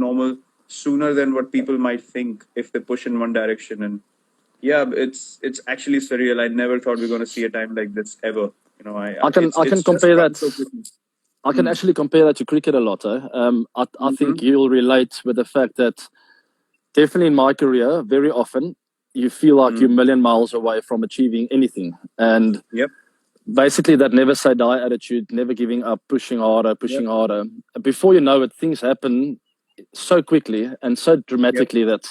normal sooner than what people might think if they push in one direction. And yeah, it's actually surreal. I never thought we are going to see a time like this ever. I can it's just compare run that. so quickly. I can actually compare that to cricket a lot. I think Mm-hmm. you'll relate with the fact that definitely in my career, very often you feel like you're a million miles away from achieving anything. And Yep. basically that never say die attitude, never giving up, pushing harder, Yep. pushing harder. Before you know it, things happen so quickly and so Yep. dramatically that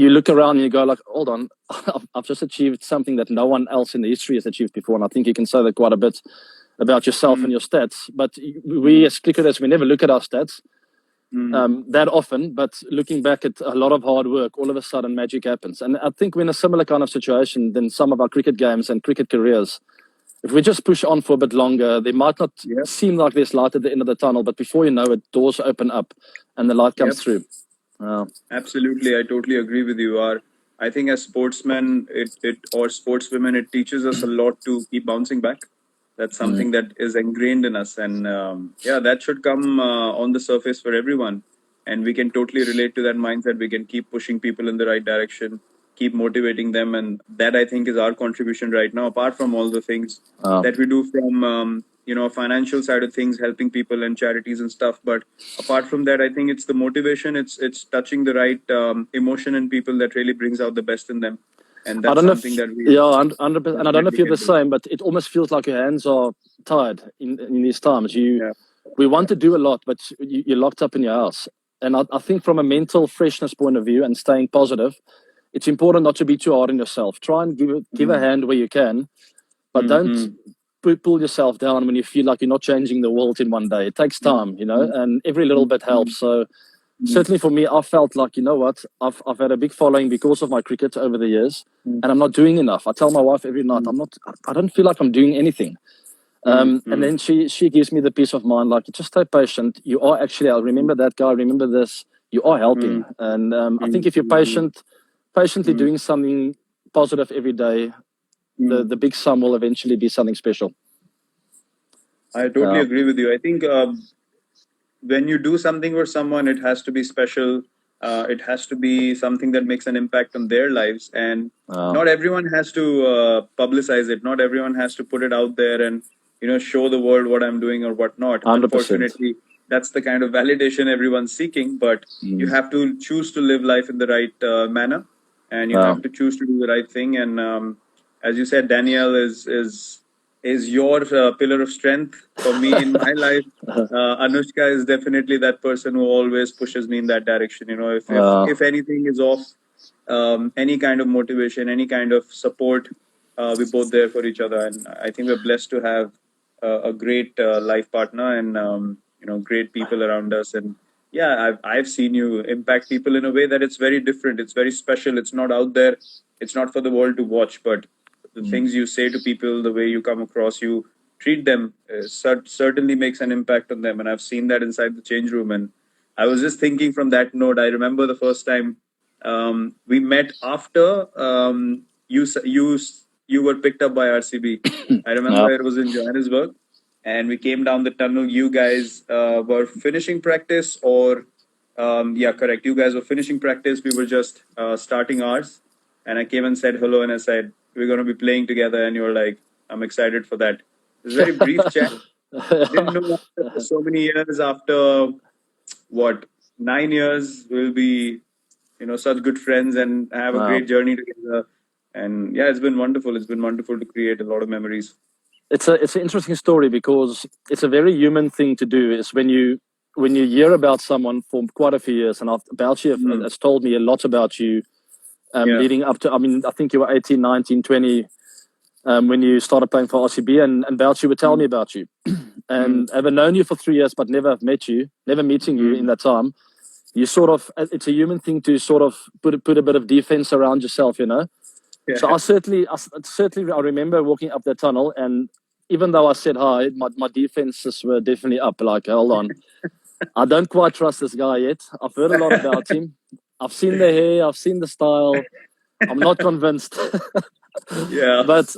you look around and you go like, hold on, I've just achieved something that no one else in the history has achieved before. And I think you can say that quite a bit about yourself and your stats. But we as cricketers, we never look at our stats that often. But looking back at a lot of hard work, all of a sudden magic happens. And I think we're in a similar kind of situation than some of our cricket games and cricket careers. If we just push on for a bit longer, they might not Yep. seem like there's light at the end of the tunnel, but before you know it, doors open up and the light comes Yep. through. Absolutely, I totally agree with you. I think as sportsmen, it or sportswomen, it teaches us a lot to keep bouncing back. That's something that is ingrained in us, and yeah, that should come on the surface for everyone. And we can totally relate to that mindset. We can keep pushing people in the right direction, keep motivating them, and that I think is our contribution right now. Apart from all the things that we do from financial side of things, helping people and charities and stuff, but apart from that, I think it's the motivation. It's touching the right emotion in people that really brings out the best in them, and I that's don't know something if, that we yeah, 100%, and I don't know if definitely you're the can do. same, but it almost feels like your hands are tied in these times. Yeah. We want to do a lot, but you're locked up in your house. And I think from a mental freshness point of view and staying positive, it's important not to be too hard on yourself. Try and give a hand where you can, but don't pull yourself down when you feel like you're not changing the world in one day. It takes time, and every little bit helps. So certainly for me, I felt like, you know what, I've had a big following because of my cricket over the years, and I'm not doing enough. I tell my wife every night, I don't feel like I'm doing anything. And then she gives me the peace of mind, like, just stay patient. You are actually, I'll remember that guy, remember this, you are helping. And I think if you're patiently doing something positive every day, the big sum will eventually be something special. I totally agree with you. I think when you do something for someone, it has to be special. It has to be something that makes an impact on their lives, and not everyone has to publicize it. Not everyone has to put it out there and show the world what I'm doing or what not. 100%. Unfortunately, that's the kind of validation everyone's seeking. But you have to choose to live life in the right manner, and you have to choose to do the right thing. And as you said, Danielle is your pillar of strength for me in my life. Anushka is definitely that person who always pushes me in that direction. If anything is off, any kind of motivation, any kind of support, we're both there for each other. And I think we're blessed to have a great life partner and great people around us. And yeah, I've seen you impact people in a way that it's very different. It's very special. It's not out there. It's not for the world to watch, but the things you say to people, the way you come across, you treat them, certainly makes an impact on them. And I've seen that inside the change room. And I was just thinking from that note, I remember the first time we met after you were picked up by RCB. I remember it was in Johannesburg, and we came down the tunnel. You guys were finishing practice, or yeah, correct. You guys were finishing practice. We were just starting ours, and I came and said hello, and I said we're going to be playing together, and you were like, I'm excited for that. It was a very brief chat. Didn't know after so many years, after what 9 years, we'll be such good friends and have a great journey together. And yeah, it's been wonderful. It's been wonderful to create a lot of memories. It's an interesting story because it's a very human thing to do. Is when you hear about someone for quite a few years, and about you has told me a lot about you leading up to. I mean, I think you were 18, 19, 20 when you started playing for RCB, and Bouchy would tell me about you. And having known you for 3 years, but never meeting you in that time, you sort of, it's a human thing to sort of put a bit of defense around yourself, Yeah. So I certainly remember walking up that tunnel, and even though I said hi, my defenses were definitely up. Like, hold on, I don't quite trust this guy yet. I've heard a lot about him. I've seen the hair, I've seen the style. I'm not convinced. Yeah. But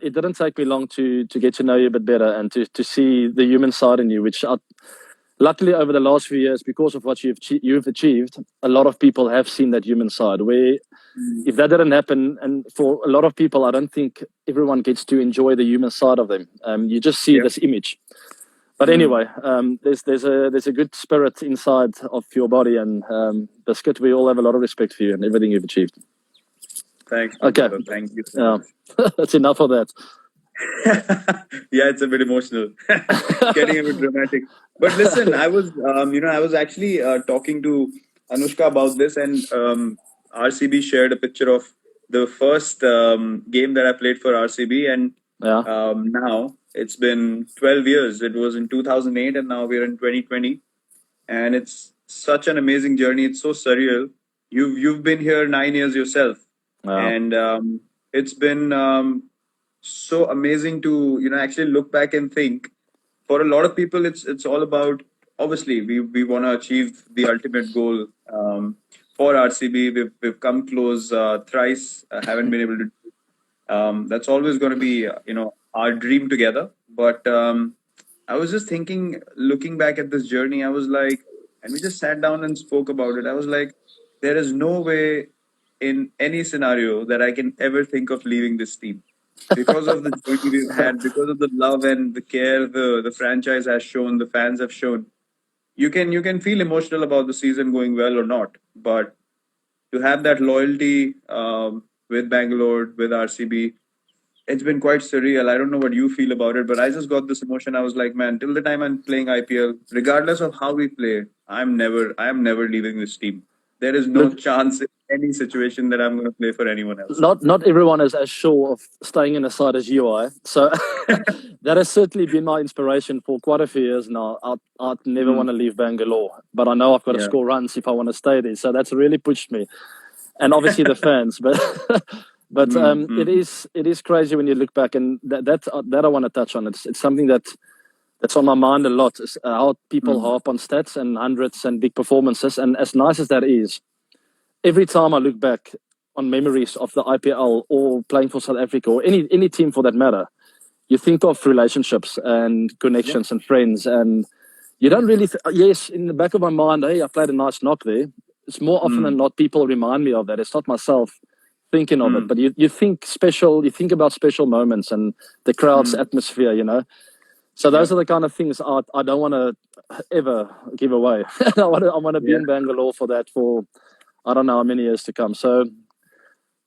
it didn't take me long to get to know you a bit better and to see the human side in you, which luckily, over the last few years, because of what you've achieved, a lot of people have seen that human side. Where if that didn't happen, and for a lot of people, I don't think everyone gets to enjoy the human side of them. You just see this image. But anyway, there's a good spirit inside of your body, and Biscuit, we all have a lot of respect for you and everything you've achieved. Thanks, my brother. Thank you so much. That's enough of that. Yeah, it's a bit emotional, getting a bit dramatic. But listen, I was actually talking to Anushka about this, and RCB shared a picture of the first game that I played for RCB, and now it's been 12 years. It was in 2008, and now we're in 2020, and it's such an amazing journey. It's so surreal. You've been here 9 years yourself, and it's been so amazing to actually look back and think. For a lot of people, it's all about, obviously we want to achieve the ultimate goal. For RCB, we've come close thrice. Haven't been able to. That's always going to be our dream together. But I was just thinking, looking back at this journey, I was like, and we just sat down and spoke about it. I was like, there is no way in any scenario that I can ever think of leaving this team because of the journey we've had, because of the love and the care the franchise has shown, the fans have shown. You can feel emotional about the season going well or not, but to have that loyalty with Bangalore, with RCB, it's been quite surreal. I don't know what you feel about it, but I just got this emotion. I was like, man, till the time I'm playing IPL, regardless of how we play, I am never leaving this team. There is no chance in any situation that I'm going to play for anyone else. Not everyone is as sure of staying in a side as you are. So that has certainly been my inspiration for quite a few years now. I'd never want to leave Bangalore, but I know I've got to score runs if I want to stay there. So that's really pushed me, and obviously the fans. But it is crazy when you look back, and that I want to touch on. It's something that's on my mind a lot, is how people harp on stats and hundreds and big performances. And as nice as that is, every time I look back on memories of the IPL or playing for South Africa or any team for that matter, you think of relationships and connections and friends, and you don't really. Yes, in the back of my mind, hey, I played a nice knock there. It's more often than not people remind me of that. It's not myself thinking of it, but you think special. You think about special moments and the crowd's atmosphere. So those are the kind of things I don't want to ever give away. I want to be in Bangalore for that for I don't know how many years to come. So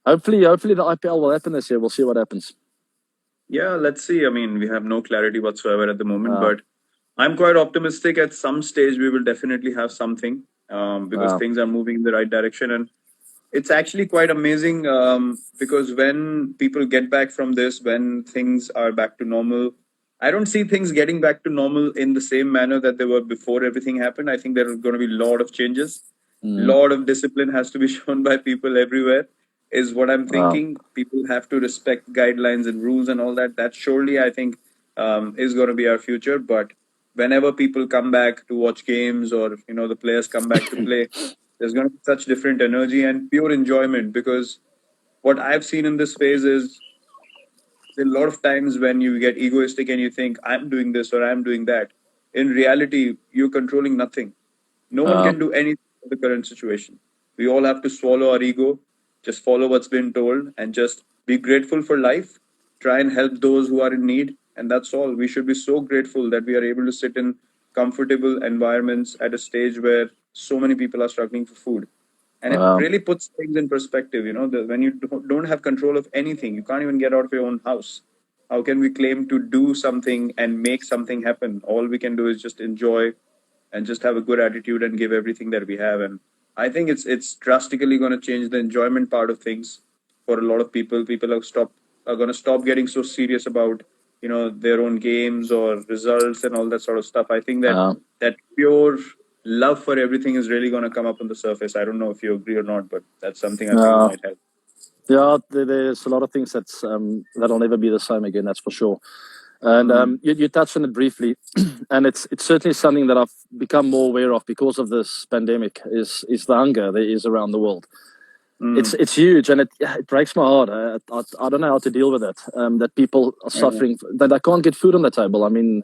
hopefully the IPL will happen this year. We'll see what happens. Yeah, let's see. I mean, we have no clarity whatsoever at the moment, but I'm quite optimistic. At some stage, we will definitely have something because things are moving in the right direction. And it's actually quite amazing because when people get back from this, when things are back to normal, I don't see things getting back to normal in the same manner that they were before everything happened. I think there are going to be a lot of changes. A lot of discipline has to be shown by people everywhere, is what I'm thinking. People have to respect guidelines and rules and all that. That surely, I think, is going to be our future. But whenever people come back to watch games or, the players come back to play, there's going to be such different energy and pure enjoyment, because what I've seen in this phase is a lot of times when you get egoistic and you think, I'm doing this or I'm doing that. In reality, you're controlling nothing. No one can do anything in the current situation. We all have to swallow our ego, just follow what's been told, and just be grateful for life. Try and help those who are in need. And that's all. We should be so grateful that we are able to sit in comfortable environments at a stage where so many people are struggling for food. And it really puts things in perspective, when you don't have control of anything, you can't even get out of your own house. How can we claim to do something and make something happen? All we can do is just enjoy and just have a good attitude and give everything that we have. And I think it's drastically going to change the enjoyment part of things for a lot of people. People are going to stop getting so serious about their own games or results and all that sort of stuff. I think that pure love for everything is really going to come up on the surface. I don't know if you agree or not, but that's something I feel might help. Yeah, there's a lot of things that'll never be the same again. That's for sure. And you touched on it briefly, and it's certainly something that I've become more aware of because of this pandemic. Is the hunger there is around the world. It's huge, and it breaks my heart. I don't know how to deal with it. That people are suffering, that they can't get food on the table. I mean,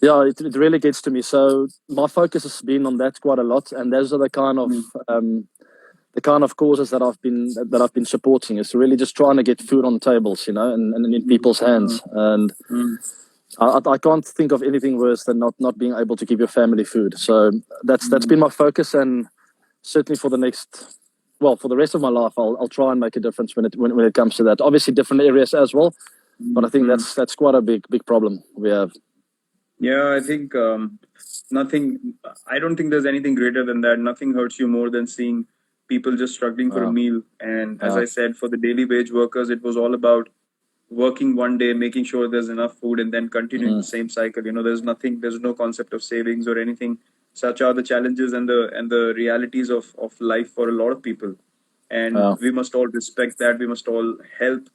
Yeah, it really gets to me. So my focus has been on that quite a lot, and those are the kind of causes that I've been supporting. Is really just trying to get food on tables, and in people's hands. And I can't think of anything worse than not being able to give your family food. So that's been my focus, and certainly for the rest of my life, I'll try and make a difference when it comes to that. Obviously, different areas as well, but I think that's quite a big problem we have. Yeah, I think nothing. I don't think there's anything greater than that. Nothing hurts you more than seeing people just struggling for a meal. And as I said, for the daily wage workers, it was all about working one day, making sure there's enough food, and then continuing the same cycle. There's no concept of savings or anything. Such are the challenges and the realities of life for a lot of people, and we must all respect that. We must all help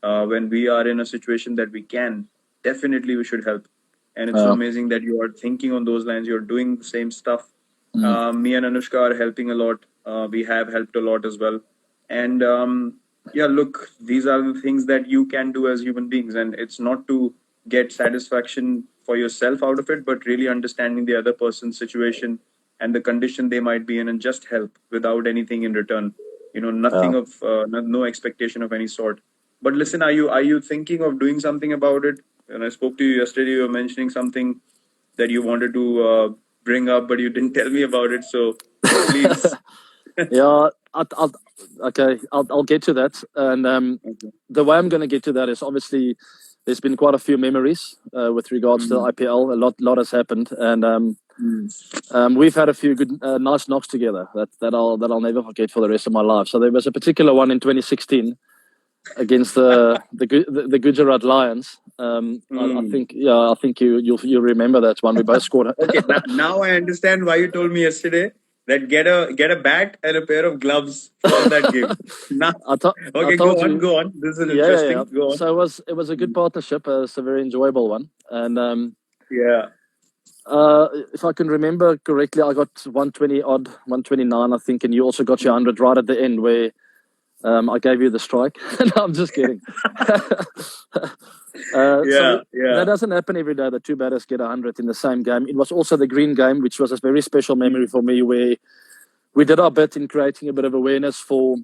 when we are in a situation that we can. Definitely, we should help. And it's so amazing that you are thinking on those lines. You're doing the same stuff. Me and Anushka are helping a lot. We have helped a lot as well. And yeah, look, these are the things that you can do as human beings. And it's not to get satisfaction for yourself out of it, but really understanding the other person's situation and the condition they might be in, and just help without anything in return. Nothing of no expectation of any sort. But listen, are you thinking of doing something about it? When I spoke to you yesterday, you were mentioning something that you wanted to bring up, but you didn't tell me about it. So please. Yeah, I'll get to that. And Okay. the way I'm going to get to that is obviously there's been quite a few memories with regards to the IPL. A lot has happened, and we've had a few good, nice knocks together that I'll never forget for the rest of my life. So there was a particular one in 2016 against the Gujarat Lions. I think you'll remember that one. We both scored. Okay, now I understand why you told me yesterday that get a bat and a pair of gloves for that game. Now, I okay, told you. go on. This is Yeah. interesting. Go on. So it was a good partnership. It's a very enjoyable one, and Yeah. if I can remember correctly, I got 120 odd, 129, I think, and you also got your 100 right at the end where I gave you the strike. No, I'm just kidding. So that doesn't happen every day that two batters get 100 in the same game. It was also the green game, which was a very special memory for me, where we did our bit in creating a bit of awareness for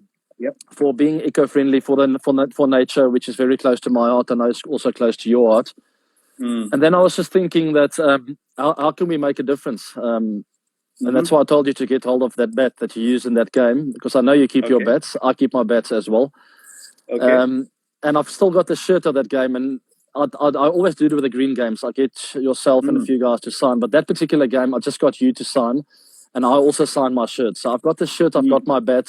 being eco-friendly for nature, which is very close to my heart. I know it's also close to your heart. And then I was just thinking that how can we make a difference? And that's why I told you to get hold of that bat that you used in that game, because I know you keep your bats. I keep my bats as well. Okay. And I've still got the shirt of that game, and I always do it with the green games. I get yourself and a few guys to sign, but that particular game, I just got you to sign, and I also signed my shirt. So I've got the shirt, I've got my bat,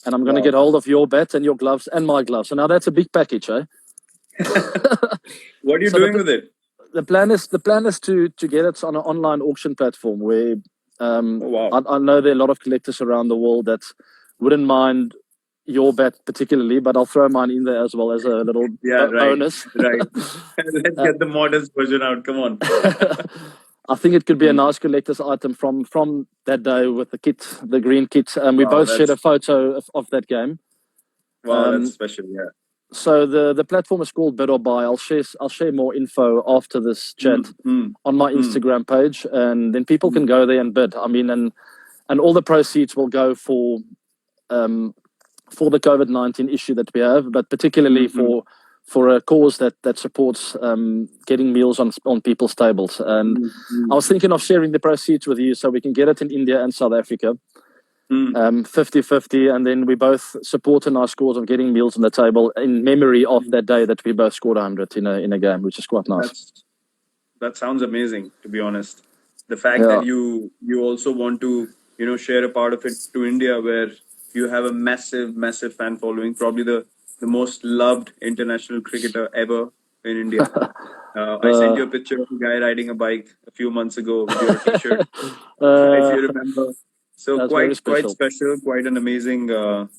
and I'm going to get hold of your bat and your gloves and my gloves. So now that's a big package, eh? What are you doing with it? The plan is to get it on an online auction platform where I know there are a lot of collectors around the world that wouldn't mind your bat particularly, but I'll throw mine in there as well as a little bonus. Right. Let's get the modest version out. Come on. I think it could be a nice collector's item from that day with the kit, the green kit. We both shared a photo of that game. Wow, that's special. Yeah. So the platform is called Bid or Buy. I'll share more info after this chat on my Instagram page, and then people can go there and bid. I mean, and all the proceeds will go for the COVID-19 issue that we have, but particularly for a cause that supports getting meals on people's tables. And I was thinking of sharing the proceeds with you so we can get it in India and South Africa. 50-50, and then we both support a nice cause of getting meals on the table in memory of that day that we both scored 100 in a game, which is quite nice. That sounds amazing, to be honest. The fact that you also want to share a part of it to India, where you have a massive fan following, probably the most loved international cricketer ever in India. I sent you a picture of a guy riding a bike a few months ago with your T-shirt, if you remember. So quite special, quite an amazing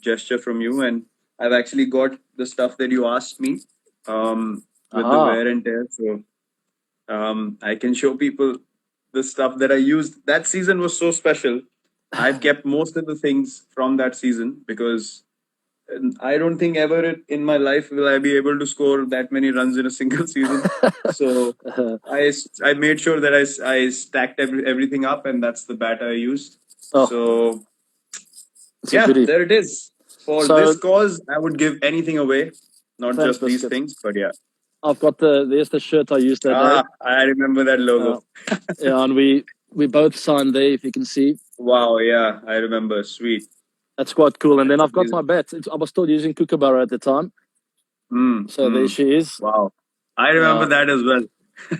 gesture from you. And I've actually got the stuff that you asked me with the wear and tear. So I can show people the stuff that I used. That season was so special. I've kept most of the things from that season because I don't think ever in my life will I be able to score that many runs in a single season. So I made sure that I stacked everything up, and that's the bat I used. Oh, So it's a yeah, goodie. there it is. For So this cause, I would give anything away, not thanks, just these Biscuit. things, but yeah. I've got there's the shirt I used that day. I remember that logo. Yeah, and we both signed there, if you can see. Wow, yeah, I remember. Sweet. That's quite cool. And then That's I've got amazing. my bat. I was still using Kookaburra at the time. So there she is. Wow. I remember that as well.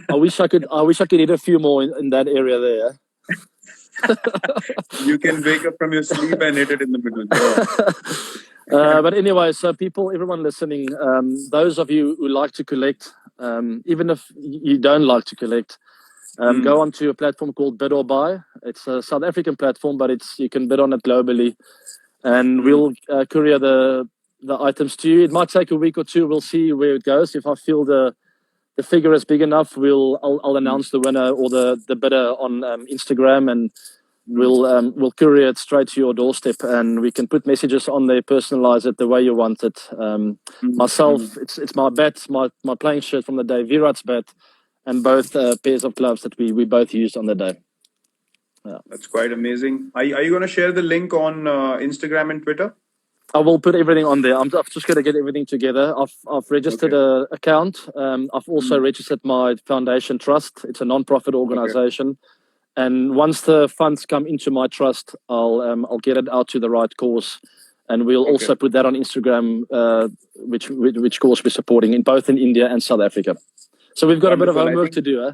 I wish I could hit a few more in that area there. You can wake up from your sleep and hit it in the middle. But anyway, so everyone listening, those of you who like to collect, even if you don't like to collect, go onto a platform called Bid or Buy. It's a South African platform, but you can bid on it globally, and we'll courier the items to you. It might take a week or two. We'll see where it goes. If I feel the figure is big enough, I'll announce the winner or the bidder on Instagram, and we'll courier it straight to your doorstep, and we can put messages on there, personalize it the way you want it. Myself, it's my bat, my playing shirt from the day, Virat's bat, and both pairs of gloves that we both used on the day. Yeah. That's quite amazing. Are you going to share the link on Instagram and Twitter? I will put everything on there. I'm just going to get everything together. I've registered an account. I've also registered my foundation trust. It's a non-profit organization. And once the funds come into my trust, I'll get it out to the right cause, and we'll also put that on Instagram, which cause we're supporting in both India and South Africa. So we've got a bit of homework to do, eh?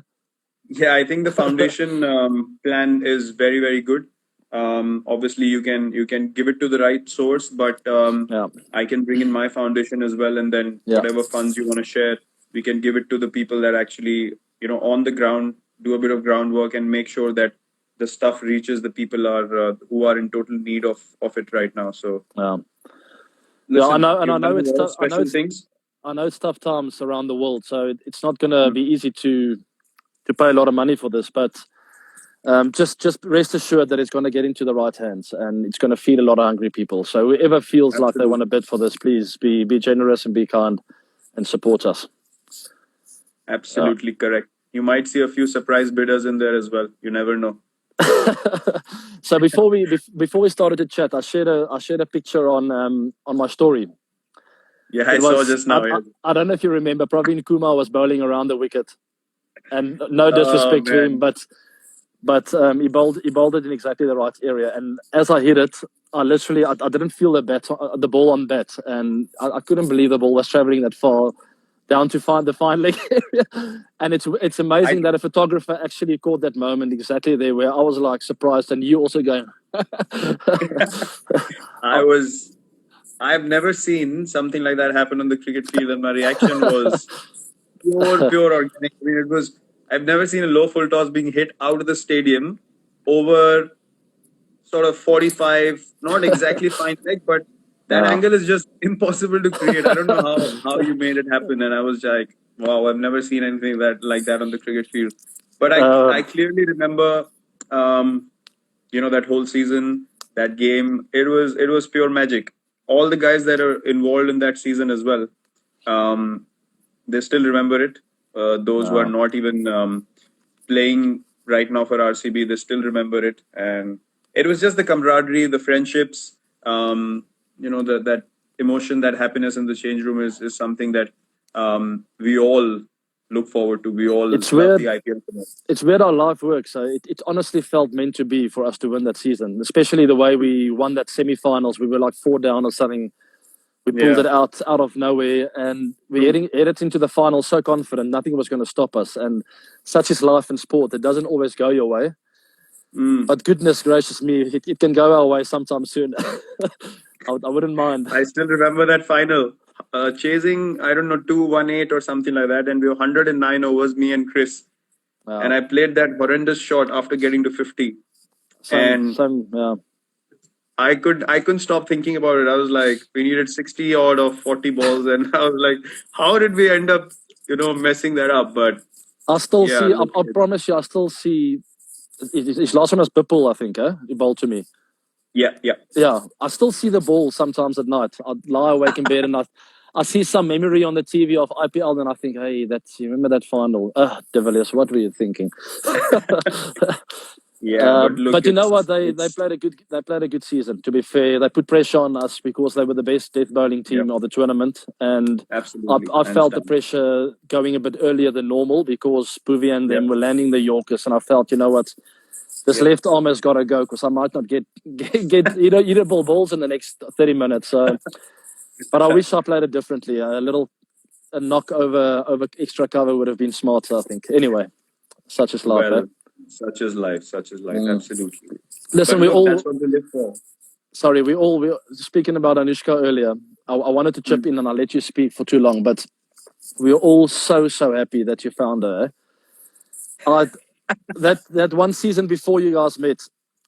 Yeah, I think the foundation plan is very, very good. Obviously, you can give it to the right source, but I can bring in my foundation as well, and then whatever funds you want to share, we can give it to the people that actually on the ground do a bit of groundwork and make sure that the stuff reaches the people who are in total need of it right now. So listen, I know it's tough. I know it's tough times around the world, so it's not going to be easy to pay a lot of money for this, but just rest assured that it's going to get into the right hands, and it's going to feed a lot of hungry people. So whoever feels like they want to bid for this, please be generous and be kind and support us. Absolutely correct. You might see a few surprise bidders in there as well. You never know. So before we started to chat, I shared a picture on my story. Yeah, I saw just now. I don't know if you remember. Praveen Kumar was bowling around the wicket, and no disrespect to him, but he bowled it in exactly the right area. And as I hit it, I didn't feel the ball on bat, and I couldn't believe the ball was traveling that far down to find the fine leg area. And it's amazing that a photographer actually caught that moment exactly there where I was like surprised, and you also going. I've never seen something like that happen on the cricket field, and my reaction was pure organic. I mean, I've never seen a low full toss being hit out of the stadium over sort of 45, not exactly fine leg, but that angle is just impossible to create. I don't know how you made it happen. And I was like, wow, I've never seen anything like that on the cricket field. But I clearly remember, that whole season, that game. It was pure magic. All the guys that are involved in that season as well, they still remember it. Those who are not even playing right now for RCB, they still remember it. And it was just the camaraderie, the friendships, that emotion, that happiness in the change room is something that we all look forward to. We all love the IPL. It's weird how life works. So it honestly felt meant to be for us to win that season, especially the way we won that semi-finals. We were like 4 down or something. We pulled it out of nowhere, and we headed into the final so confident nothing was going to stop us. And such is life in sport. It doesn't always go your way. But goodness gracious me, it can go our way sometime soon. I wouldn't mind. I still remember that final. Chasing, I don't know, 218 or something like that. And we were 109 overs, me and Chris. Wow. And I played that horrendous shot after getting to 50. I couldn't stop thinking about it. I was like, we needed 60 odd of 40 balls. And I was like, how did we end up, messing that up? But I still see, I promise you, I still see, his last one was Bipul, I think, he bowled to me. Yeah, I still see the ball sometimes at night. I lie awake in bed and I see some memory on the TV of IPL and I think, hey, you remember that final? De Villiers, what were you thinking? But look, but you know what? They played a good season. To be fair, they put pressure on us because they were the best death bowling team of the tournament, and absolutely, I felt the pressure going a bit earlier than normal because Bhuvi and them were landing the Yorkers, and I felt, you know what, this left arm has got to go because I might not get eatable balls in the next 30 minutes. So, but I wish I played it differently. A knock over extra cover would have been smarter, I think. Anyway, such is life. Well, such is life. Absolutely. Listen, that's what we live for. Sorry, we were speaking about Anushka earlier. I wanted to chip in and I'll let you speak for too long, but we're all so happy that you found her. That one season before you guys met,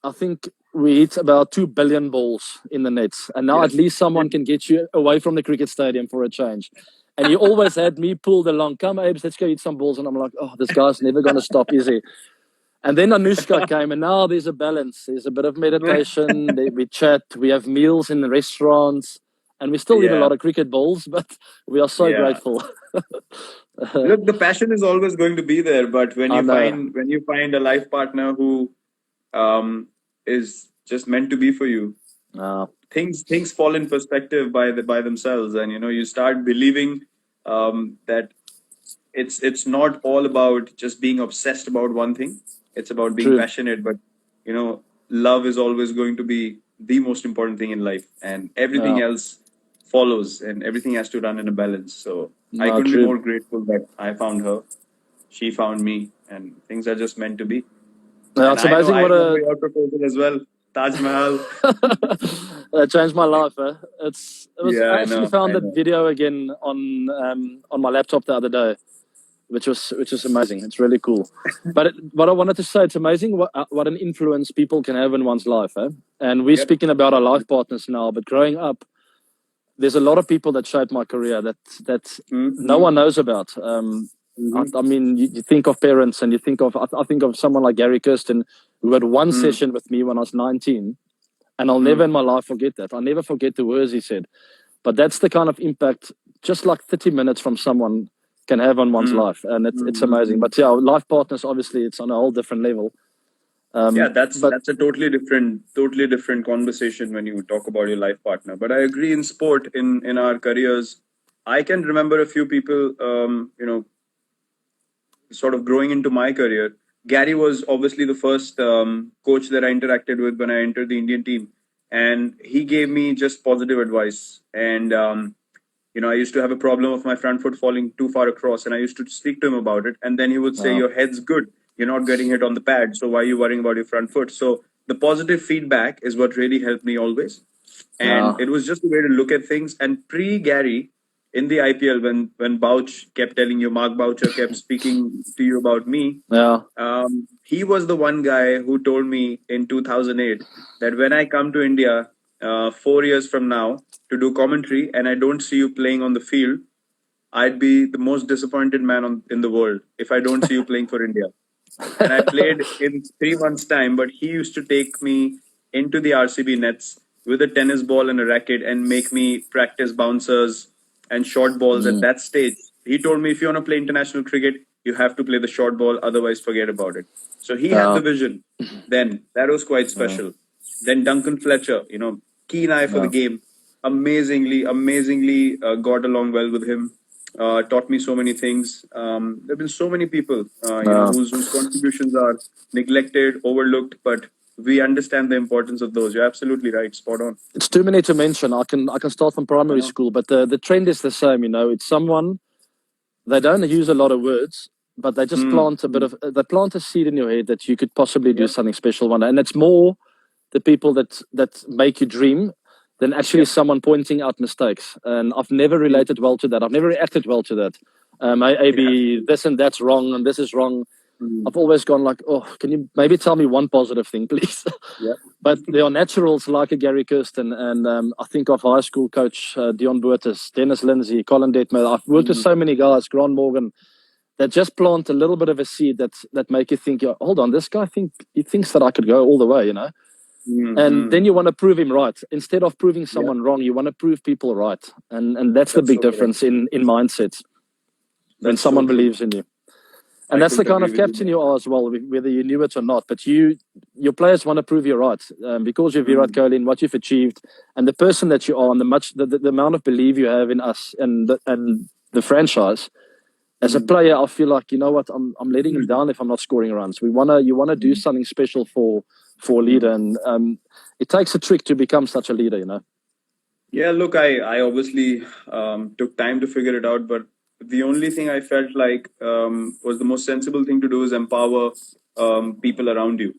I think we hit about 2 billion balls in the nets. And now at least someone can get you away from the cricket stadium for a change. And you always had me pulled along. Come, Abes, let's go eat some balls. And I'm like, oh, this guy's never going to stop, is he? And then Anushka came, and now there's a balance. There's a bit of meditation. We chat. We have meals in the restaurants. And we still eat a lot of cricket balls, but we are so grateful. Look, the passion is always going to be there, but when you find a life partner who is just meant to be for you, things fall in perspective by themselves, and you start believing that it's not all about just being obsessed about one thing. It's about being passionate, but love is always going to be the most important thing in life, and everything else follows, and everything has to run in a balance. So I couldn't be more grateful that I found her, she found me, and things are just meant to be. Yeah, it's amazing what your proposal as well, Taj Mahal. That changed my life. I actually found that video again on my laptop the other day, which was amazing. It's really cool. But what I wanted to say, it's amazing what an influence people can have in one's life. And we're speaking about our life partners now, but growing up, there's a lot of people that shaped my career that no one knows about. I mean, you think of parents, and I think of someone like Gary Kirsten, who had one session with me when I was 19, and I'll never in my life forget that. I'll never forget the words he said. But that's the kind of impact, just like 30 minutes from someone can have on one's life, and it's amazing. But life partners, obviously, it's on a whole different level. That's a totally different conversation when you talk about your life partner. But I agree, in sport, in our careers, I can remember a few people, sort of growing into my career. Gary was obviously the first coach that I interacted with when I entered the Indian team, and he gave me just positive advice. And I used to have a problem of my front foot falling too far across, and I used to speak to him about it. And then he would say, "Your head's good. You're not getting hit on the pad, so why are you worrying about your front foot?" So the positive feedback is what really helped me always. And it was just a way to look at things. And pre-Gary, in the IPL, when Bouch kept telling you, Mark Boucher kept speaking to you about me, he was the one guy who told me in 2008 that when I come to India 4 years from now to do commentary and I don't see you playing on the field, I'd be the most disappointed man in the world if I don't see you playing for India. And I played in 3 months' time, but he used to take me into the RCB nets with a tennis ball and a racket and make me practice bouncers and short balls at that stage. He told me, if you want to play international cricket, you have to play the short ball, otherwise forget about it. So he had the vision then. That was quite special. Then Duncan Fletcher, keen eye for the game. Amazingly got along well with him. Taught me so many things. There have been so many people whose contributions are neglected, overlooked, but we understand the importance of those. You're absolutely right. Spot on. It's too many to mention. I can start from primary school, but the trend is the same. It's someone, they don't use a lot of words, but they just plant they plant a seed in your head that you could possibly do something special one day. And it's more the people that make you dream than actually someone pointing out mistakes. And I've never related well to that. I've never reacted well to that. Maybe this and that's wrong and this is wrong. I've always gone like, oh, can you maybe tell me one positive thing, please? But there are naturals like a Gary Kirsten, and I think of high school coach Dion Boertes, Dennis Lindsay, Colin Detmer. I've worked with so many guys, Grant Morgan, that just plant a little bit of a seed that make you think, hold on, this guy he thinks that I could go all the way, And then you want to prove him right. Instead of proving someone wrong, you want to prove people right. And that's the big difference in mindsets when someone believes in you. And that's the kind of captain you are as well, whether you knew it or not. But your players want to prove you right because you're Virat Kohli and what you've achieved, and the person that you are, and the amount of belief you have in us and the franchise. As a player, I feel like, you know what, I'm letting him down if I'm not scoring runs. You wanna do something special for a leader, and it takes a trick to become such a leader, you know. Yeah, look, I obviously took time to figure it out, but the only thing I felt like was the most sensible thing to do is empower people around you.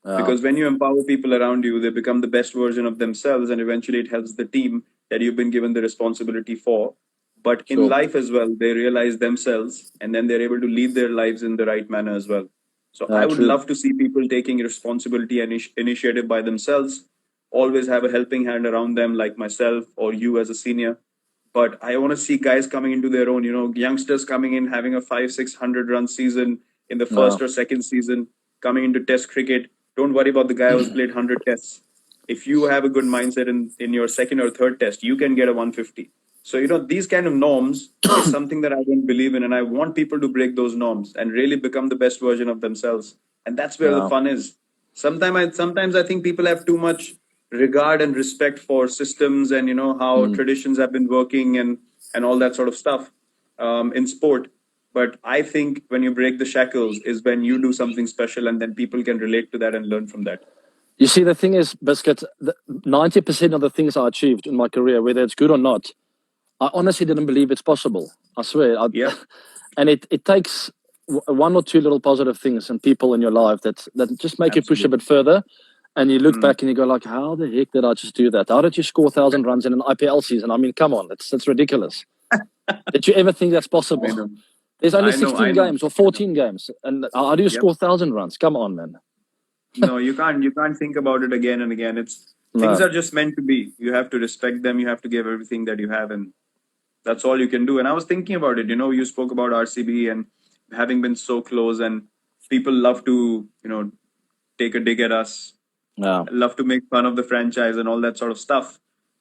Because when you empower people around you, they become the best version of themselves, and eventually it helps the team that you've been given the responsibility for. But in life as well, they realize themselves, and then they're able to lead their lives in the right manner as well. So I would love to see people taking responsibility and initiative by themselves, always have a helping hand around them, like myself or you as a senior. But I want to see guys coming into their own, youngsters coming in, having a 500-600 run season in the first or second season, coming into Test cricket. Don't worry about the guy who's played 100 tests. If you have a good mindset in your second or third test, you can get a 150. So, these kind of norms is something that I don't believe in. And I want people to break those norms and really become the best version of themselves. And that's where the fun is. Sometimes I think people have too much regard and respect for systems and, how traditions have been working and all that sort of stuff in sport. But I think when you break the shackles is when you do something special, and then people can relate to that and learn from that. You see, the thing is, Biscuit, 90% of the things I achieved in my career, whether it's good or not, I honestly didn't believe it's possible. I swear. And it takes one or two little positive things and people in your life that just make you push a bit further. And you look back and you go like, how the heck did I just do that? How did you score 1,000 runs in an IPL season? I mean, come on, that's ridiculous. Did you ever think that's possible? There's only 16 games or 14 games. And how do you score 1,000 runs? Come on, man. No, you can't. You can't think about it again and again. Things are just meant to be. You have to respect them. You have to give everything that you have, and that's all you can do. And I was thinking about it. You spoke about RCB and having been so close, and people love to, take a dig at us. Love to make fun of the franchise and all that sort of stuff.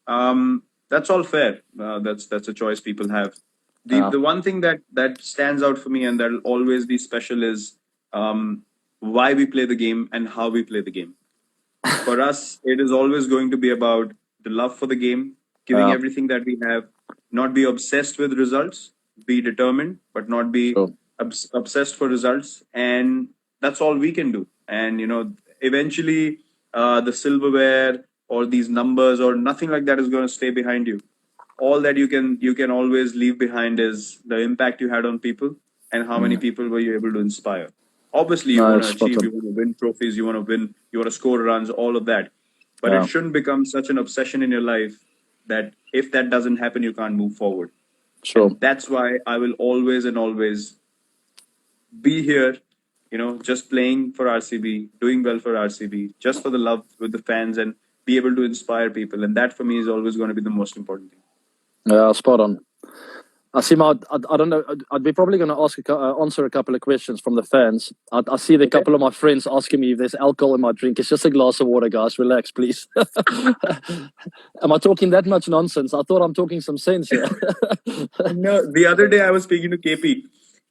That's all fair. That's a choice people have. The one thing that stands out for me and that'll always be special is why we play the game and how we play the game. For us, it is always going to be about the love for the game, giving everything that we have, not be obsessed with results, be determined, but not be obsessed for results. And that's all we can do. And, eventually the silverware or these numbers or nothing like that is going to stay behind you. All that you can always leave behind is the impact you had on people and how many people were you able to inspire. Obviously, you want to achieve, you want to win trophies, you want to score runs, all of that. But it shouldn't become such an obsession in your life that if that doesn't happen, you can't move forward. And that's why I will always and always be here, just playing for RCB, doing well for RCB, just for the love with the fans and be able to inspire people. And that for me is always going to be the most important thing. Yeah, spot on. I see. I don't know. I'd be probably going to answer a couple of questions from the fans. I see a couple of my friends asking me if there's alcohol in my drink. It's just a glass of water, guys. Relax, please. Am I talking that much nonsense? I thought I'm talking some sense here. No, the other day I was speaking to KP,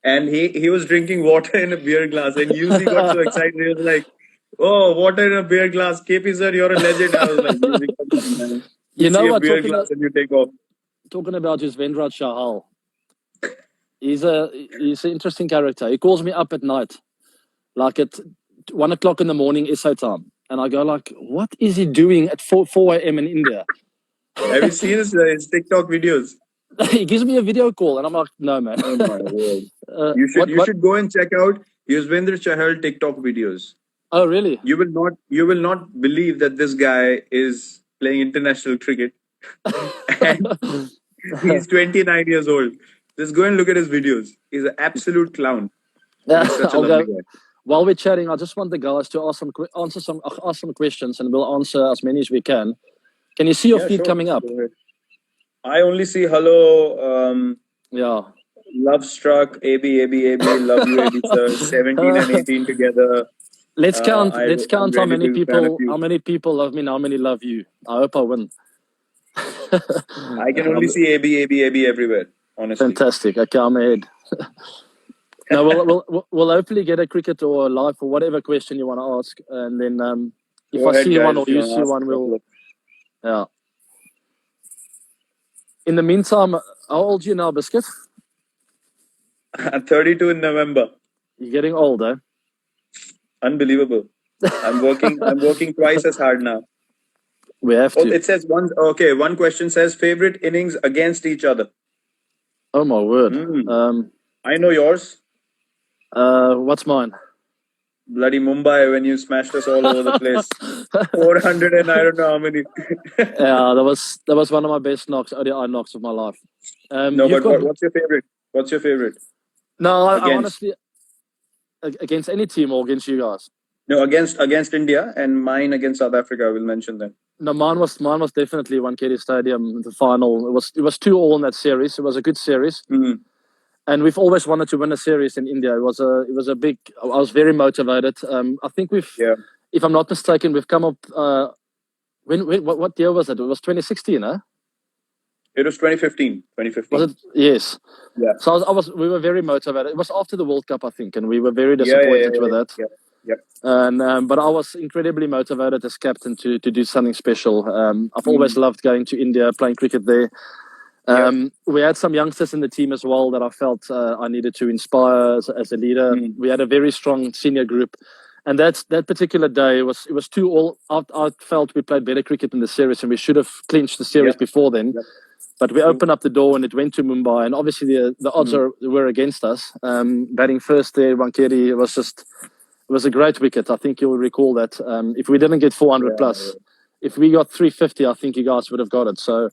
and he was drinking water in a beer glass, and Yuzi got so excited. He was like, "Oh, water in a beer glass, KP sir, you're a legend." I was like, "Yuzi, come on, man. You know what? Beer glass and you take off." Talking about Yuzvendra Chahal. He's an interesting character. He calls me up at night, like at 1 o'clock in the morning SA time, and I go like, "What is he doing at 4 a.m. in India?" Have you seen his TikTok videos? He gives me a video call, and I'm like, "No, man." Oh my word! You should go and check out Yuzvendra Chahal TikTok videos. Oh, really? You will not believe that this guy is playing international cricket, and he's 29 years old. Just go and look at his videos. He's an absolute clown. He's such a lovely guy. While we're chatting, I just want the guys to ask some questions, and we'll answer as many as we can. Can you see your feed coming up? I only see hello. Love struck. AB. Love you, AB sir. 17 and 18 together. Let's count. Let's I'm count how really many big fan of people. you. How many people love me and how many love you. I hope I win. I can only see AB, AB, AB everywhere. Honestly. Fantastic. Okay, I'm ahead. No, we'll hopefully get a cricket or a live or whatever question you want to ask, and then if Go I ahead, see one guys. or If you you want to see ask one, a couple we'll of. yeah. In the meantime, how old are you now, Biscuit? 32 in November. You're getting old, eh? Unbelievable. I'm working. I'm working twice as hard now. We have Oh, to. it says one. Okay, one question says favorite innings against each other. Oh my word. I know yours. What's mine? Bloody Mumbai when you smashed us all over the place. 400 and I don't know how many. Yeah, that was one of my best knocks, ODI knocks of my life. No, You've but got what's your favorite? What's your favorite? no. I Against? honestly against any team or against you guys. No, against India and mine against South Africa. I will mention them. No, mine was definitely Wankhede Stadium, the final. It was 2-2 in that series. It was a good series. Mm-hmm. And we've always wanted to win a series in India. It was a big. I was very motivated. I think if I'm not mistaken, we've come up. What year was it? It was 2016, huh? It was 2015. 2015. Was it? Yes. Yeah. So we were very motivated. It was after the World Cup, I think, and we were very Yeah, disappointed with that. yeah, yeah. And but I was incredibly motivated as captain to do something special. I've always loved going to India, playing cricket there. We had some youngsters in the team as well that I felt I needed to inspire as a leader. We had a very strong senior group, and that particular day it was 2-2. I felt we played better cricket in the series, and we should have clinched the series before then. But we opened up the door and it went to Mumbai, and obviously the odds were against us. Batting first there, Wankhede was a great wicket. I think you'll recall that. If we didn't get 400 plus, if we got 350, I think you guys would have got it. So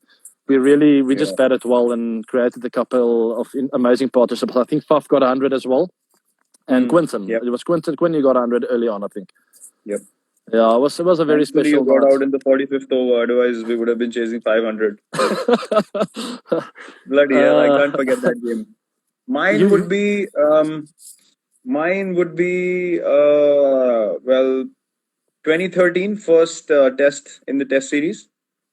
we just batted well and created a couple of amazing partnerships. I think Faf got 100 as well, and Quinton. It was Quinton you got 100 early on, I think. Yep. Yeah, it was a very Thankfully, special you got night. out in the 45th over. Otherwise, we would have been chasing 500. Bloody hell! I can't forget that game. Mine would be well, 2013 first test in the test series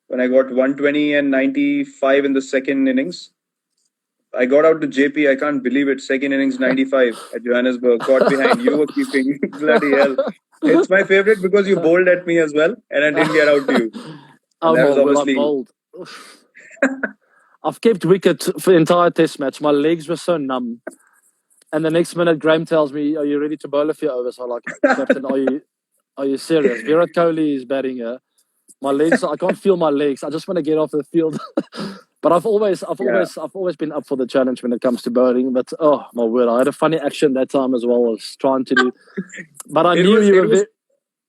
when I got 120 and 95 in the second innings. I got out to JP. I can't believe it. Second innings 95 at Johannesburg. Got behind. You were keeping. Bloody hell! It's my favorite because you bowled at me as well, and I didn't get out to you. And that was obviously. Bold. I've kept wicket for the entire test match. My legs were so numb. And the next minute, Graham tells me, "Are you ready to bowl a few overs?" I'm like, "Captain, are you serious? Virat Kohli is batting here. My legs, I can't feel my legs. I just want to get off the field." But I've always been up for the challenge when it comes to bowling. But oh my word, I had a funny action that time as well. I was trying to do, but I knew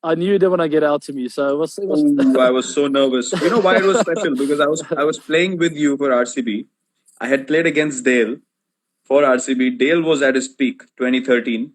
I knew they want to get out to me. So it was. Ooh, I was so nervous. You know why it was special? Because I was playing with you for RCB. I had played against Dale for RCB. Dale was at his peak, 2013.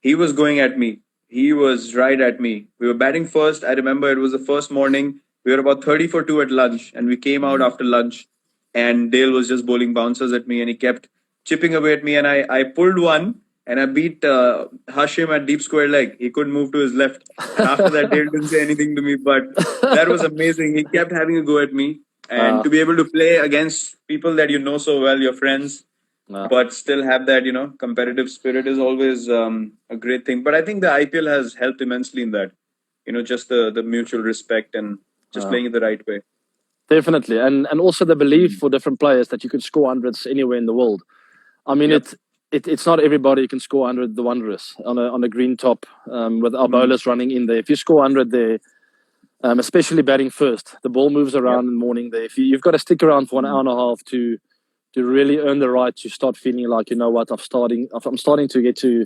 He was going at me. He was right at me. We were batting first. I remember it was the first morning. We were about 30 for 2 at lunch, and we came out after lunch. And Dale was just bowling bouncers at me, and he kept chipping away at me. And I pulled one, and I beat Hashim at deep square leg. He couldn't move to his left. And after that, Dale didn't say anything to me, but that was amazing. He kept having a go at me. And to be able to play against people that you know so well, your friends, but still have that, competitive spirit is always a great thing. But I think the IPL has helped immensely in that, just the mutual respect and just playing it the right way. Definitely. And also the belief for different players that you could score hundreds anywhere in the world. I mean, it's not everybody who can score 100 the Wanderers on a green top with our bowlers running in there. If you score 100 there, especially batting first, the ball moves around in the morning there. If you've got to stick around for an hour and a half to really earn the right to start feeling like, you know what, I'm starting to get to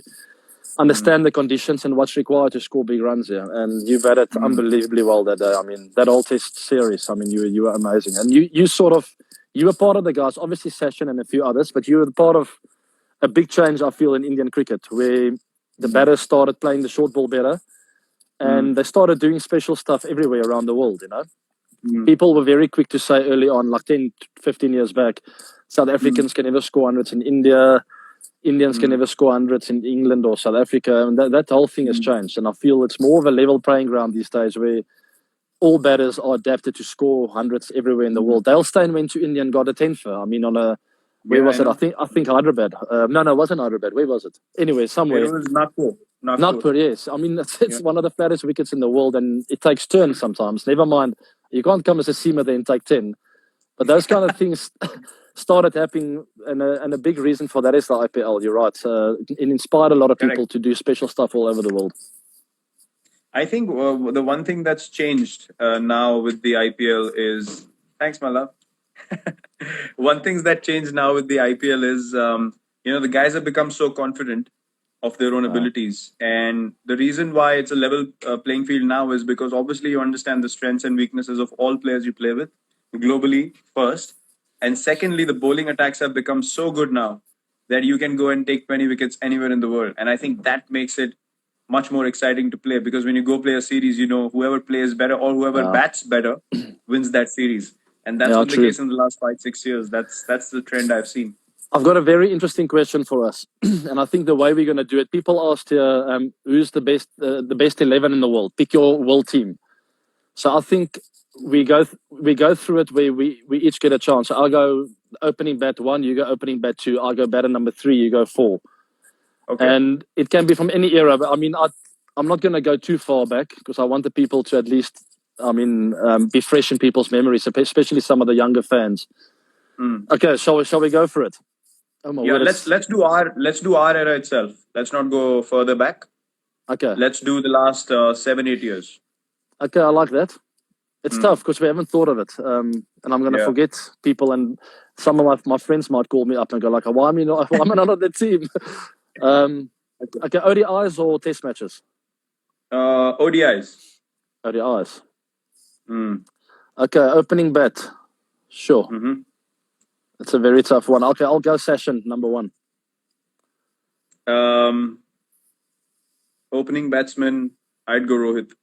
understand the conditions and what's required to score big runs here. And you've had it unbelievably well that day. I mean, that whole test series, I mean, you were amazing. And you were part of the guys, obviously Sachin and a few others, but you were part of a big change, I feel, in Indian cricket, where the batters started playing the short ball better and they started doing special stuff everywhere around the world, People were very quick to say early on, like 10, 15 years back, South Africans can never score hundreds in India. Indians can never score hundreds in England or South Africa, and that whole thing has changed. And I feel it's more of a level playing ground these days, where all batters are adapted to score hundreds everywhere in the world. Dale Steyn went to India and got a 10-fer. I mean, on a where was it? I think Hyderabad. No, it wasn't Hyderabad. Where was it? Anyway, somewhere. It was Nagpur. Nagpur, yes. I mean, it's one of the flattest wickets in the world, and it takes turns sometimes. Never mind, you can't come as a seamer there and take 10. But those kind of things started happening, and a big reason for that is the IPL. You're right. It inspired a lot of people to do special stuff all over the world. I think the one thing that's changed now with the IPL is... Thanks, my love. One thing that changed now with the IPL is, the guys have become so confident of their own abilities. And the reason why it's a level playing field now is because obviously you understand the strengths and weaknesses of all players you play with globally first. And secondly, the bowling attacks have become so good now that you can go and take 20 wickets anywhere in the world. And I think that makes it much more exciting to play, because when you go play a series, whoever plays better or whoever bats better wins that series. And that's been the case in the last 5-6 years. That's the trend I've seen. I've got a very interesting question for us, and I think the way we're going to do it, people asked here, who's the best 11 in the world? Pick your world team. So I think we go through it where we each get a chance. So I'll go opening bat 1, you go opening bat 2, I'll go batter number 3, you go 4. Okay. And it can be from any era. But I mean, I'm not going to go too far back, because I want the people to at least, be fresh in people's memories, especially some of the younger fans. Okay, shall we go for it? Oh my word, let's do our era itself. Let's not go further back. Okay. Let's do the last 7-8 years. Okay, I like that. It's tough because we haven't thought of it, and I'm going to forget people, and some of my friends might call me up and go like, "Why am I not on the team?" Okay, ODIs or Test matches? ODIs. ODIs. Okay, opening bat. Sure. It's a very tough one. Okay, I'll go Sachin, number 1. Opening batsman, I'd go Rohit.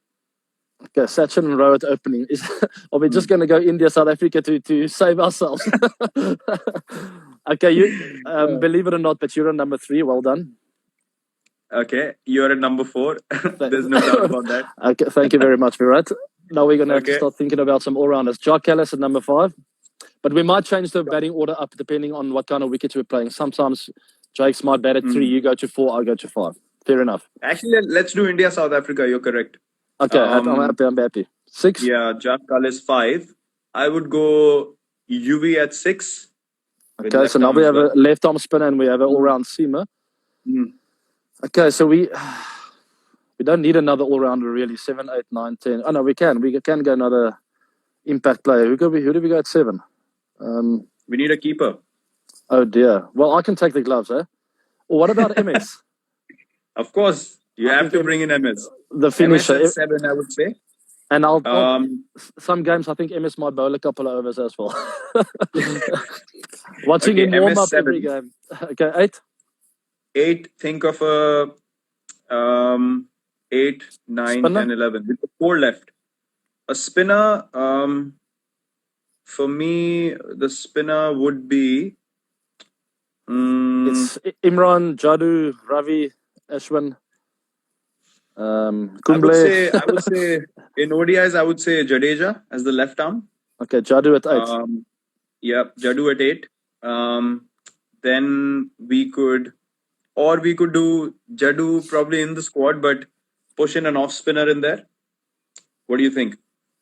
Okay, Sachin and Rohit opening. Are we just going to go India, South Africa to save ourselves? Okay, you believe it or not, but you're at number 3. Well done. Okay, you're at number 4. There's no doubt about that. Okay, thank you very much, Virat. Now we're going to have to start thinking about some all-rounders. Jacques Kallis at number 5. But we might change the batting order up depending on what kind of wickets we're playing. Sometimes Jake's might bat at 3, you go to 4, I'll go to 5. Fair enough. Actually, let's do India, South Africa. You're correct. Okay, I'm happy. 6? Yeah, Jacques Kallis 5. I would go UV at 6. Okay, so now we have a left-arm spinner and we have an all-round seamer. Okay, so we don't need another all-rounder really. 7, 8, 9, 10. Oh, no, we can. We can go another impact player. Who do we go at 7? We need a keeper. Oh, dear. Well, I can take the gloves, eh? Or what about MS? Of course. You have to bring in MS. The finisher. MS at 7, I would say. And some games, I think MS might bowl a couple of overs as well. Watching him warm up every game. Okay, 8? 8, think of a 8, 9, spinner? 10, 11. With 4 left. A spinner, for me, the spinner would be... It's Imran, Jadu, Ravi, Ashwin, Kumble. I would say in ODIs, I would say Jadeja as the left arm. Okay, Jadu at 8. Yeah, Jadu at 8. Then we could do Jadu probably in the squad, but push in an off spinner in there. What do you think?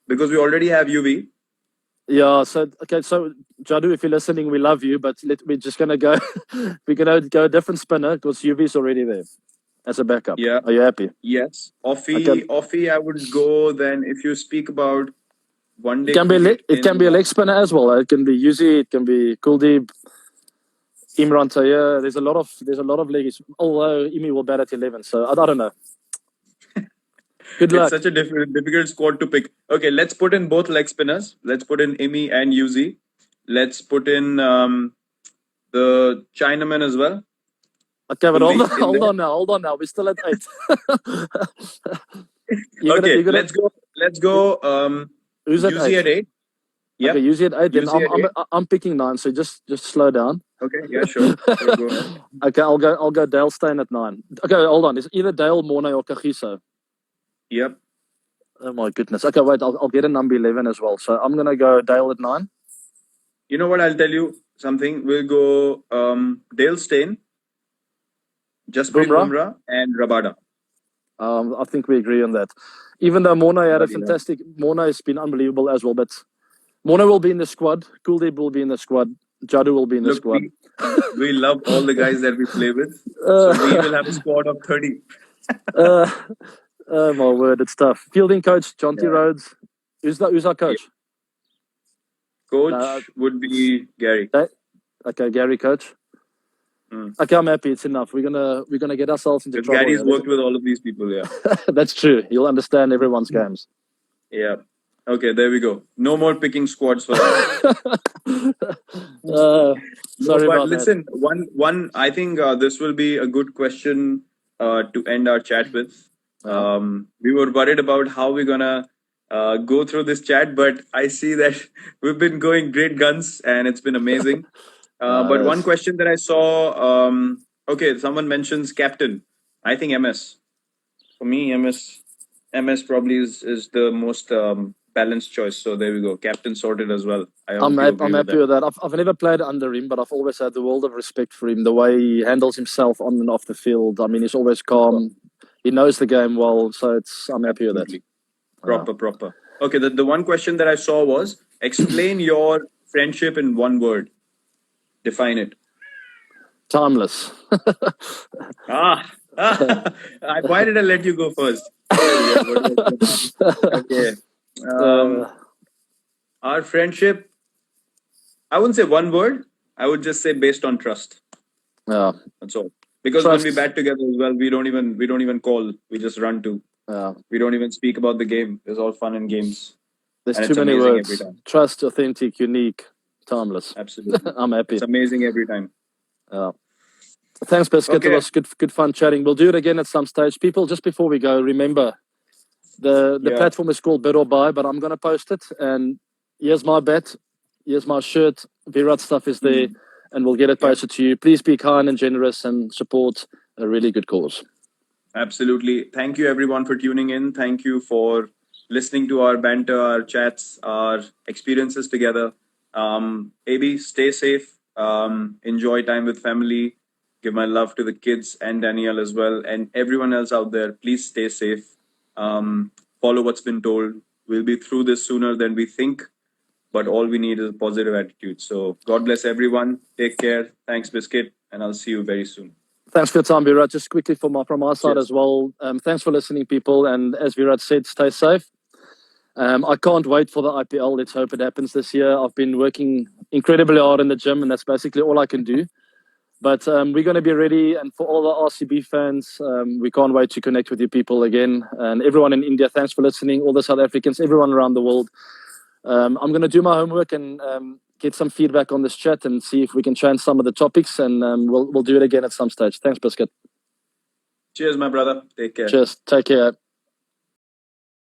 Because we already have UV. Yeah, so Jadu, if you're listening, we love you, but we're just gonna go. We're gonna go a different spinner because UV's already there as a backup. Yeah, are you happy? Yes, Offie. I would go then. If you speak about one day, it can be a leg spinner as well. It can be Yuzi, it can be Kuldeep, Imran Tayyar. There's a lot of leggies. Although Imi will bat at 11, so I don't know. Good luck. It's such a difficult squad to pick. Okay, let's put in both leg spinners. Let's put in Imi and Yuzi. Let's put in the Chinaman as well. Okay, but hold on now. We're still at 8. Let's go. Who's at Yuzi 8? Yep. Okay, you said 8. You Then say eight. I'm picking 9. So just slow down. Okay. Yeah. Sure. Sure. Go ahead. Okay, I'll go Dale Steyn at 9. Okay, hold on. It's either Dale, Mornay, or Kagiso. Yep. Oh my goodness. Okay, wait. I'll get a number 11 as well. So I'm gonna go Dale at 9. You know what? I'll tell you something. We'll go Dale Steyn, Jasprit Bumrah, and Rabada. I think we agree on that. Even though Mornay had a fantastic, Mornay has been unbelievable as well. But Mornay will be in the squad. Kuldeep will be in the squad. Jadu will be in the squad. We love all the guys that we play with. So we will have a squad of 30. Oh my word, it's tough. Fielding coach, Jonty Rhodes. Who's our coach? Coach would be Gary. Okay, Gary, coach. Okay, I'm happy. It's enough. We're gonna get ourselves into trouble. Gary's worked with all of these people, yeah. That's true. You'll understand everyone's games. Yeah. Okay, there we go. No more picking squads for that. Sorry but about listen, that. one. I think this will be a good question to end our chat with. We were worried about how we're gonna go through this chat, but I see that we've been going great guns, and it's been amazing. But one question that I saw, okay, someone mentions captain. I think MS. For me, MS probably is the most balanced choice. So there we go. Captain sorted as well. I'm happy with that. I've never played under him, but I've always had the world of respect for him. The way he handles himself on and off the field. I mean, he's always calm. He knows the game well. So I'm happy with that. Proper. Okay, the one question that I saw was, explain your friendship in one word. Define it. Timeless. Why did I let you go first? Okay. Our friendship, I wouldn't say one word. I would just say based on trust. Yeah. That's all. Because when we bat together as well, we don't even call. We just run to. We don't even speak about the game. It's all fun and games. There's too many words. Trust, authentic, unique, timeless. Absolutely. I'm happy. It's amazing every time. Thanks, Biscuit. Okay. It was good fun chatting. We'll do it again at some stage. People, just before we go, remember the platform is called Bid or Buy, but I'm going to post it. And here's my bet. Here's my shirt. Virat stuff is there, and we'll get it posted to you. Please be kind and generous and support a really good cause. Absolutely. Thank you, everyone, for tuning in. Thank you for listening to our banter, our chats, our experiences together. AB, stay safe. Enjoy time with family. Give my love to the kids and Danielle as well. And everyone else out there, please stay safe. Follow what's been told. We'll be through this sooner than we think. But all we need is a positive attitude. So God bless everyone. Take care. Thanks, Biscuit. And I'll see you very soon. Thanks for your time, Virat. Just quickly from our side as well. Thanks for listening, people. And as Virat said, stay safe. I can't wait for the IPL. Let's hope it happens this year. I've been working incredibly hard in the gym, and that's basically all I can do. But we're going to be ready. And for all the RCB fans, we can't wait to connect with you people again. And everyone in India, thanks for listening. All the South Africans, everyone around the world. I'm going to do my homework and get some feedback on this chat and see if we can change some of the topics. And we'll do it again at some stage. Thanks, Biscuit. Cheers, my brother. Take care. Cheers. Take care.